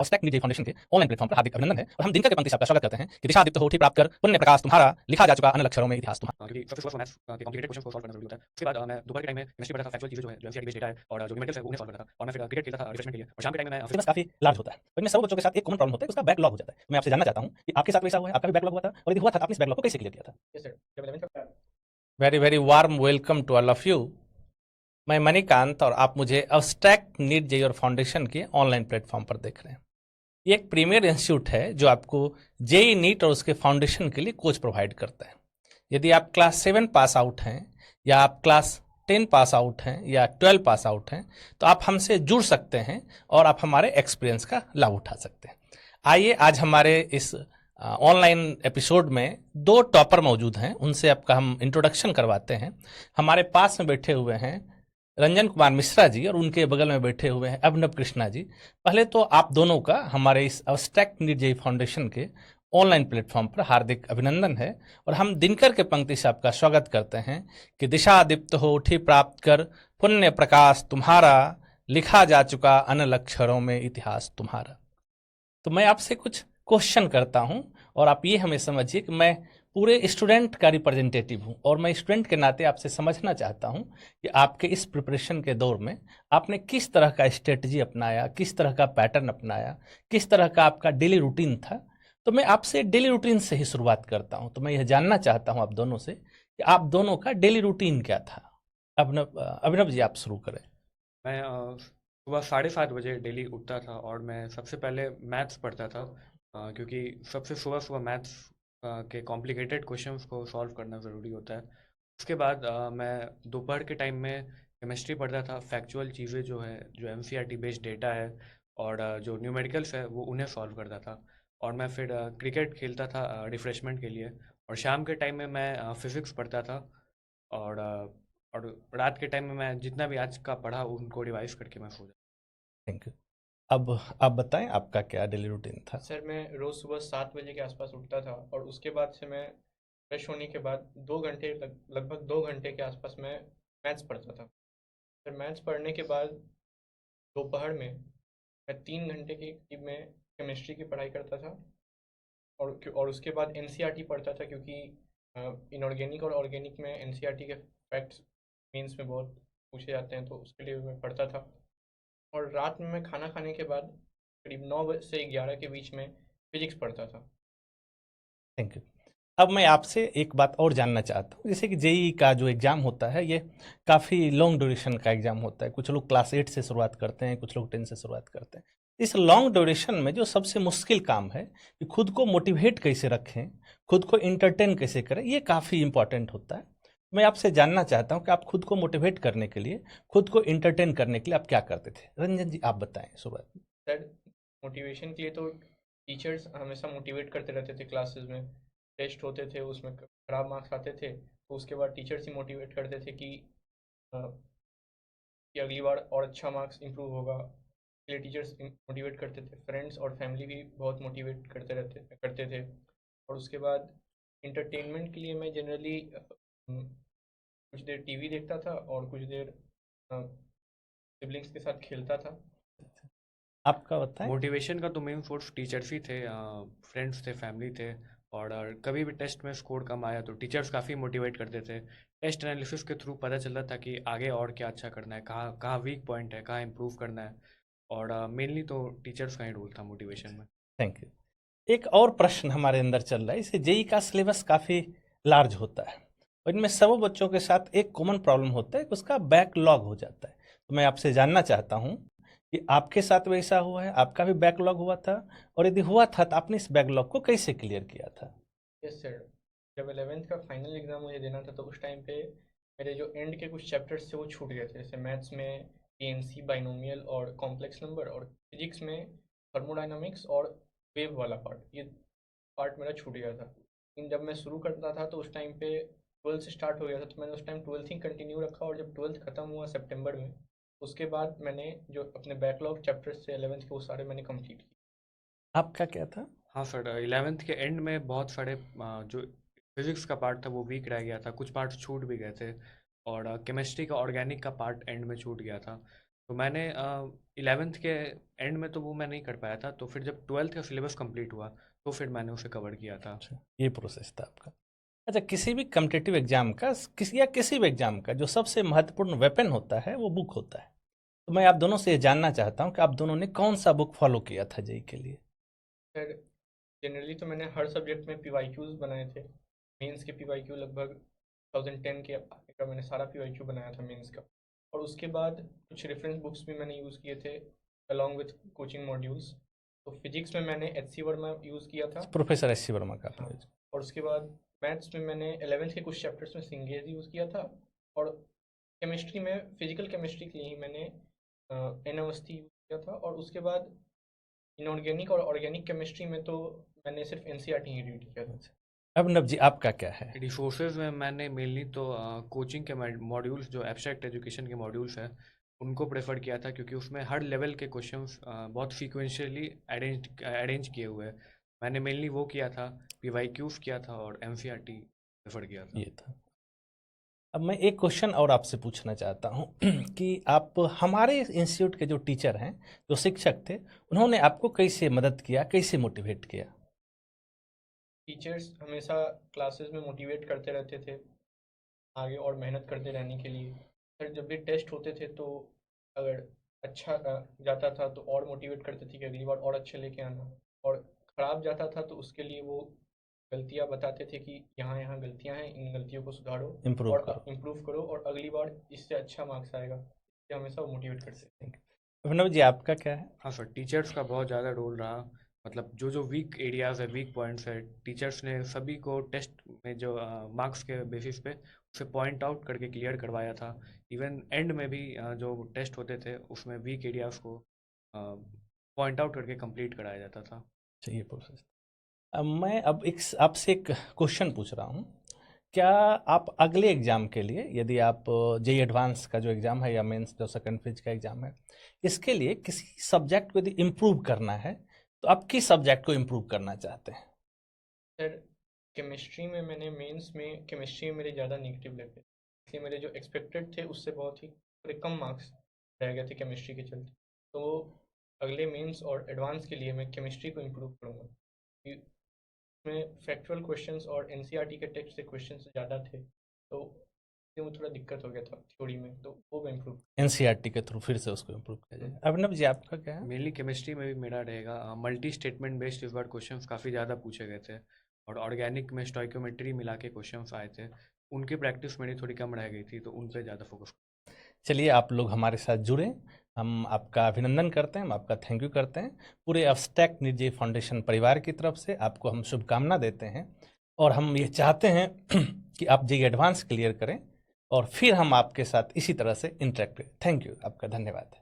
और स्टैक निजी फाउंडेशन के ऑनलाइन प्लेटफॉर्म पर हार्दिक अभिनंदन है और हम दिनकर के पंक्ति से आपका स्वागत करते हैं कि दिशा दीप्त हो उठी प्राप्त कर पुण्य प्रकाश तुम्हारा लिखा जा चुका अनल अक्षरों में इतिहास तुम्हारा। क्योंकि सबसे सुबह मैथ्स के कॉम्प्लिकेटेड क्वेश्चंस को सॉल्व करना जरूरी होता है। उसके बाद मैं दोपहर के टाइम में केमिस्ट्री पढ़ा था, फैक्चुअल चीजें जो है जो एनसीईआरटी बेस्ड डेटा है और जो न्यूमेरिकल्स है वो उन्हें सॉल्व करता था। और मैं फिर क्रिकेट खेलता था रिफ्रेशमेंट के लिए। और शाम के टाइम में मैं सिलेबस काफी लार्ज होता है और इनमें सब बच्चों के साथ एक कॉमन प्रॉब्लम होता है, उसका बैकलॉग हो जाता है। मैं आपसे जानना चाहता हूं कि आपके साथ वैसा हुआ है, आपका भी बैकलॉग हुआ था और यदि हुआ था तो आपने इस बैकलॉग को कैसे क्लियर किया था? यस सर, जब 11th का very very warm welcome to all of you. मैं मणिकांत और आप मुझे अब्स्ट्रैक्ट नीट जेईई फाउंडेशन के ऑनलाइन प्लेटफॉर्म पर देख रहे हैं। ये एक प्रीमियर इंस्टीट्यूट है जो आपको जेईई नीट और उसके फाउंडेशन के लिए कोच प्रोवाइड करता है। यदि आप क्लास 7 पास आउट हैं या आप क्लास 10 पास आउट हैं या 12 पास आउट हैं तो आप हमसे जुड़ सकते हैं और आप हमारे एक्सपीरियंस का लाभ उठा सकते हैं। आइए आज हमारे इस ऑनलाइन एपिसोड में 2 टॉपर मौजूद हैं, उनसे आपका हम इंट्रोडक्शन करवाते हैं। हमारे पास में बैठे हुए हैं रंजन कुमार मिश्रा जी और उनके बगल में बैठे हुए हैं अभिनव कृष्णा जी। पहले तो आप दोनों का हमारे इस अब्स्ट्रैक्ट नीट जेईई फाउंडेशन के ऑनलाइन प्लेटफॉर्म पर हार्दिक अभिनंदन है और हम दिनकर के पंक्ति से आपका स्वागत करते हैं कि दिशा दीप्त हो उठी प्राप्त कर पुण्य प्रकाश तुम्हारा लिखा जा चुका अनल अक्षरों में इतिहास तुम्हारा। तो मैं आपसे कुछ क्वेश्चन करता हूं और आप ये हमें समझिए कि मैं पूरे स्टूडेंट का रिप्रेजेंटेटिव हूं और मैं स्टूडेंट के नाते आपसे समझना चाहता हूं कि आपके इस प्रिपरेशन के दौर में आपने किस तरह का स्ट्रेटजी अपनाया, किस तरह का पैटर्न अपनाया, किस तरह का आपका डेली रूटीन था। तो मैं आपसे डेली रूटीन से ही शुरुआत करता हूं। तो मैं यह जानना चाहता हूं आप दोनों से कि आप दोनों का डेली रूटीन क्या था। अभिनव जी आप शुरू करें। मैं सुबह 7:30 बजे डेली उठता था और मैं सबसे पहले मैथ्स पढ़ता था, क्योंकि सबसे सुबह सुबह मैथ्स के कॉम्प्लिकेटेड क्वेश्चंस को सॉल्व करना ज़रूरी होता है। उसके बाद मैं दोपहर के टाइम में केमिस्ट्री पढ़ता था, फैक्चुअल चीज़ें जो है जो एनसीईआरटी बेस्ड डेटा है और जो न्यूमेरिकल्स है वो उन्हें सॉल्व करता था। और मैं फिर क्रिकेट खेलता था रिफ्रेशमेंट के लिए। और शाम के टाइम में मैं फिज़िक्स पढ़ता था और और रात के टाइम में मैं जितना भी आज का पढ़ा उनको रिवाइज करके मैं सो जाता। Thank you. अब आप बताएं आपका क्या डेली रूटीन था? सर, मैं रोज़ सुबह 7 बजे के आसपास उठता था और उसके बाद से मैं फ्रेश होने के बाद 2 घंटे लगभग 2 घंटे के आसपास मैं मैथ्स पढ़ता था। फिर मैथ्स पढ़ने के बाद दोपहर में मैं 3 घंटे के करीब में केमिस्ट्री की पढ़ाई करता था और उसके बाद एनसीईआरटी पढ़ता था, क्योंकि इनऑर्गेनिक और ऑर्गेनिक में एनसीईआरटी के फैक्ट्स मेंस में बहुत पूछे जाते हैं, तो उसके लिए मैं पढ़ता था। और रात में मैं खाना खाने के बाद करीब 9 से 11 के बीच में फिजिक्स पढ़ता था। Thank you. अब मैं आपसे एक बात और जानना चाहता हूँ, जैसे कि जेईई का जो एग्ज़ाम होता है ये काफ़ी लॉन्ग ड्यूरेशन का एग्ज़ाम होता है। कुछ लोग क्लास 8 से शुरुआत करते हैं, कुछ लोग 10 से शुरुआत करते हैं। इस लॉन्ग ड्यूरेशन में जो सबसे मुश्किल काम है कि खुद को मोटिवेट कैसे रखें, खुद को इंटरटेन कैसे करें, ये काफ़ी इंपॉर्टेंट होता है। मैं आपसे जानना चाहता हूँ कि आप खुद को मोटिवेट करने के लिए, खुद को इंटरटेन करने के लिए आप क्या करते थे? रंजन जी आप बताएं शुरुआत में। सर, मोटिवेशन के लिए तो टीचर्स हमेशा मोटिवेट करते रहते थे। क्लासेस में टेस्ट होते थे, उसमें खराब मार्क्स आते थे तो उसके बाद टीचर्स ही मोटिवेट करते थे कि अगली बार और अच्छा मार्क्स इंप्रूव होगा। इसलिए टीचर्स मोटिवेट करते थे। फ्रेंड्स और फैमिली भी बहुत मोटिवेट करते थे। और उसके बाद इंटरटेनमेंट के लिए मैं जनरली कुछ देर टीवी देखता था और कुछ देर सिबलिंग्स के साथ खेलता था। आपका बताएं। मोटिवेशन का तो मेन सोर्स टीचर्स ही थे, फ्रेंड्स थे, फैमिली थे। और कभी भी टेस्ट में स्कोर कम आया तो टीचर्स काफ़ी मोटिवेट करते थे। टेस्ट एनालिसिस के थ्रू पता चलता था कि आगे और क्या अच्छा करना है, कहाँ कहाँ वीक पॉइंट है, कहाँ इम्प्रूव करना है। और मेनली तो टीचर्स का ही रोल था मोटिवेशन में। Thank you. एक और प्रश्न हमारे अंदर चल रहा है, इसे जेई का सिलेबस काफ़ी लार्ज होता है और इनमें सब बच्चों के साथ एक कॉमन प्रॉब्लम होता है कि उसका बैकलॉग हो जाता है। तो मैं आपसे जानना चाहता हूं कि आपके साथ वैसा हुआ है, आपका भी बैकलॉग हुआ था और यदि हुआ था तो आपने इस बैकलॉग को कैसे क्लियर किया था? यस सर, जब 11th का फाइनल एग्ज़ाम मुझे देना था तो उस टाइम पे मेरे जो एंड के कुछ चैप्टर्स थे वो छूट गए थे। जैसे मैथ्स में पीएनसी, बाइनोमियल और कॉम्प्लेक्स नंबर, और फिजिक्स में थर्मोडाइनमिक्स और वेव वाला पार्ट, ये पार्ट मेरा छूट गया था। लेकिन जब मैं शुरू करता था तो उस टाइम पे 12th से स्टार्ट हो गया था, तो मैंने उस टाइम 12th ही कंटिन्यू रखा। और जब 12th ख़त्म हुआ सितंबर में, उसके बाद मैंने जो अपने बैकलॉग चैप्टर्स थे 11th के वो सारे मैंने कंप्लीट किए। आपका क्या था? हाँ सर, 11th के एंड में बहुत सारे जो फिजिक्स का पार्ट था वो वीक रह गया था, कुछ पार्ट छूट भी गए थे। और केमिस्ट्री का ऑर्गेनिक का पार्ट एंड में छूट गया था। तो मैंने 11th के एंड में तो वो मैं नहीं कर पाया था, तो फिर जब 12th का सिलेबस कंप्लीट हुआ तो फिर मैंने उसे कवर किया था। अच्छा, ये प्रोसेस था आपका। अच्छा, किसी भी कम्पिटिटिव एग्जाम का किसी भी एग्जाम का जो सबसे महत्वपूर्ण वेपन होता है वो बुक होता है। तो मैं आप दोनों से ये जानना चाहता हूँ कि आप दोनों ने कौन सा बुक फॉलो किया था जेई के लिए। सर जनरली तो मैंने हर सब्जेक्ट में PYQs बनाए थे। मेंस के PYQ लगभग 2010 के आगे का मैंने सारा PYQ बनाया था मेंस का। और उसके बाद कुछ रेफरेंस बुक्स भी मैंने यूज़ किए थे अलॉन्ग विथ कोचिंग मॉड्यूल्स। तो फिजिक्स में मैंने HC वर्मा यूज़ किया था। प्रोफेसर एस सी वर्मा का आपने हाँ, use और उसके बाद मैथ्स में मैंने 11th के कुछ चैप्टर्स में सिंगेज यूज़ किया था। और केमिस्ट्री में फिजिकल केमिस्ट्री के लिए ही मैंने एन अवस्थी यूज़ किया था। और उसके बाद इनऑर्गेनिक और ऑर्गेनिक केमिस्ट्री में तो मैंने सिर्फ NCERT ही रीड किया था। अच्छा, अभिनव जी आपका क्या है। रिसोर्सेज में मैंने मेनली तो कोचिंग के मॉड्यूल्स जो एब्स्ट्रैक्ट एजुकेशन के मॉड्यूल्स हैं उनको प्रेफर किया था, क्योंकि उसमें हर लेवल के क्वेश्चंस बहुत सीक्वेंशियली अरेंज किए हुए हैं। मैंने मेनली वो किया था, PYQs किया था और NCERT प्रेफर किया था। ये था। अब मैं एक क्वेश्चन और आपसे पूछना चाहता हूँ कि आप हमारे इंस्टीट्यूट के जो टीचर हैं, जो शिक्षक थे, उन्होंने आपको कैसे मदद किया, कैसे मोटिवेट किया। टीचर्स हमेशा क्लासेस में मोटिवेट करते रहते थे आगे और मेहनत करते रहने के लिए। फिर जब भी टेस्ट होते थे तो अगर अच्छा जाता था तो और मोटिवेट करते थे कि अगली बार और अच्छे लेके आना। और ख़राब जाता था तो उसके लिए वो गलतियाँ बताते थे कि यहाँ यहाँ गलतियाँ हैं, इन गलतियों को सुधारो इम्प्रूव और करो। इम्प्रूव करो और अगली बार इससे अच्छा मार्क्स आएगा। ये हमेशा वो मोटिवेट करते थे। Thank you। अभिनव जी आपका क्या है। हाँ सर, टीचर्स का बहुत ज़्यादा रोल रहा। मतलब जो जो वीक एरियाज़ है, वीक पॉइंट्स है, टीचर्स ने सभी को टेस्ट में जो मार्क्स के बेसिस पे उसे पॉइंट आउट करके क्लियर करवाया था। इवन एंड में भी जो टेस्ट होते थे उसमें वीक एरियाज़ को पॉइंट आउट करके कंप्लीट कराया जाता था। चाहिए प्रोसेस। अब मैं एक आपसे एक क्वेश्चन पूछ रहा हूँ। क्या आप अगले एग्जाम के लिए, यदि आप जेई एडवांस का जो एग्जाम है या मेंस जो सेकंड फेज का एग्जाम है, इसके लिए किसी सब्जेक्ट को यदि इम्प्रूव करना है तो आप किस सब्जेक्ट को इम्प्रूव करना चाहते हैं। सर केमिस्ट्री में मैंने मेंस में केमिस्ट्री में मेरे ज़्यादा नेगेटिव लगे, इसलिए मेरे जो एक्सपेक्टेड थे उससे बहुत ही थोड़े कम मार्क्स रह गए थे केमिस्ट्री के चलते। तो अगले मेंस और एडवांस के लिए मैं केमिस्ट्री को इम्प्रूव करूँगा, क्योंकि उसमें फैक्चुअल क्वेश्चंस और NCERT के टेक्स्ट से क्वेश्चंस ज़्यादा थे, तो इसलिए मुझे थोड़ा दिक्कत हो गया था थ्योरी में, तो वो मैं इम्प्रूव। एनसीईआरटी के थ्रू फिर से उसको इम्प्रूव किया जाए। अभिनव जी आपका क्या है। मेनली केमिस्ट्री में भी मेरा रहेगा मल्टी स्टेटमेंट बेस्ड। इस बार क्वेश्चंस काफ़ी ज़्यादा पूछे गए थे और ऑर्गेनिक में स्टोइकोमेट्री मिला के क्वेश्चंस आए थे, उनकी प्रैक्टिस मेरी थोड़ी कम रह गई थी, तो उन पे ज़्यादा फोकस। चलिए, आप लोग हमारे साथ जुड़े, हम आपका अभिनंदन करते हैं, हम आपका थैंक यू करते हैं। पूरे एब्स्ट्रैक्ट नीट जेई फाउंडेशन परिवार की तरफ से आपको हम शुभकामना देते हैं और हम ये चाहते हैं कि आप जेई एडवांस क्लियर करें और फिर हम आपके साथ इसी तरह से इंटरेक्ट करें। थैंक यू, आपका धन्यवाद।